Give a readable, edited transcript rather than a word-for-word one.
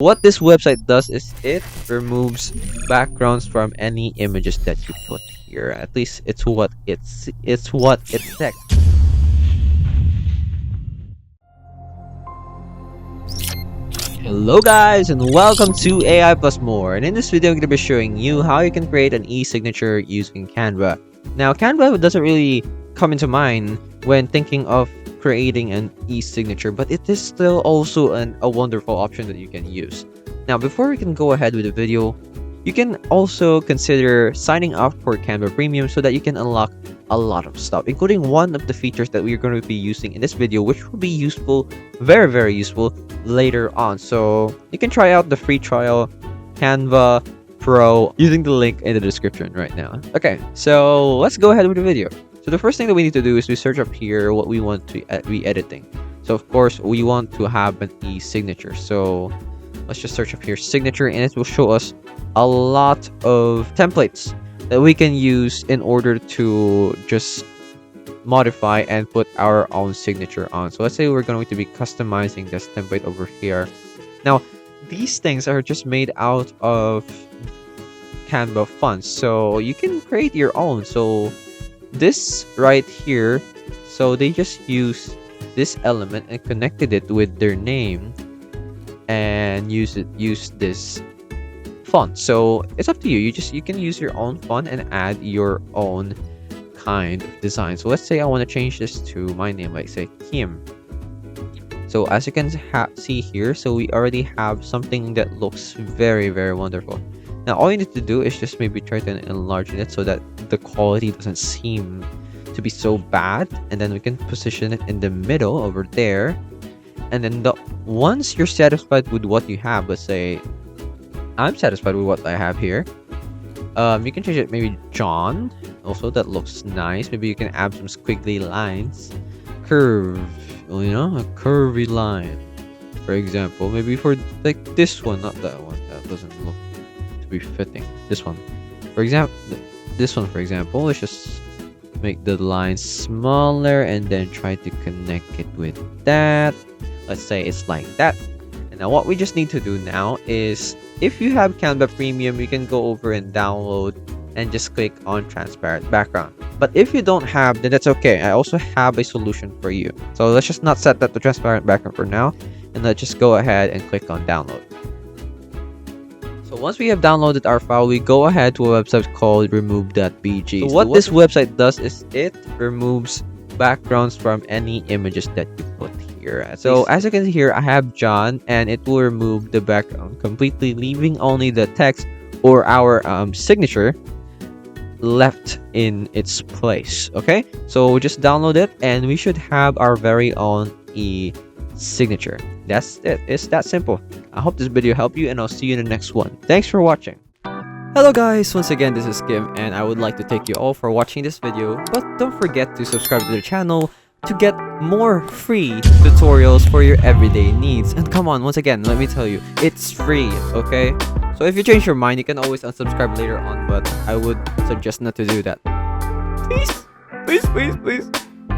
What this website does is it removes backgrounds from any images that you put here. At least it's what it detects. Hello guys and welcome to AI Plus More, and in this video I'm going to be showing you how you can create an e-signature using Canva. Now Canva doesn't really come into mind when thinking of creating an e-signature, but it is still also a wonderful option that you can use. Now before we can go ahead with the video, you can also consider signing up for Canva Premium so that you can unlock a lot of stuff, including one of the features that we're going to be using in this video, which will be useful, very useful later on. So you can try out the free trial Canva Pro using the link in the description right now. Okay, so let's go ahead with the video. So the first thing that we need to do is we search up here what we want to be editing. So of course we want to have an e-signature, so let's just search up here signature, and it will show us a lot of templates that we can use in order to just modify and put our own signature on. So let's say we're going to be customizing this template over here. Now these things are just made out of Canva fonts, so you can create your own. So this right here, so they just use this element and connected it with their name and use this font. So it's up to you. You can use your own font and add your own kind of design. So let's say I want to change this to my name, like say Kim. So as you can see here, so we already have something that looks very wonderful. Now all you need to do is just maybe try to enlarge it so that the quality doesn't seem to be so bad, and then we can position it in the middle over there. And then once you're satisfied with what you have, let's say I'm satisfied with what I have here, you can change it maybe John. Also, that looks nice. Maybe you can add some squiggly lines, curve, you know, a curvy line, for example. Maybe for like this one, not that one. That doesn't look to be fitting. This one, for example, let's just make the line smaller and then try to connect it with that. Let's say it's like that. And now what we just need to do now is, if you have Canva Premium, you can go over and download and just click on transparent background. But if you don't have, then that's okay. I also have a solution for you. So let's just not set that to transparent background for now, and let's just go ahead and click on download. So once we have downloaded our file, we go ahead to a website called remove.bg. So what this website does is it removes backgrounds from any images that you put here. So as you can see here, I have John, and it will remove the background completely, leaving only the text or our signature left in its place. Okay, so just download it and we should have our very own e-signature. That's it. It's that simple. I hope this video helped you, and I'll see you in the next one. Thanks for watching. Hello guys, once again this is Kim, and I would like to thank you all for watching this video, but don't forget to subscribe to the channel to get more free tutorials for your everyday needs. And come on, once again, let me tell you, it's free, okay? So if you change your mind, you can always unsubscribe later on, but I would suggest not to do that. Please.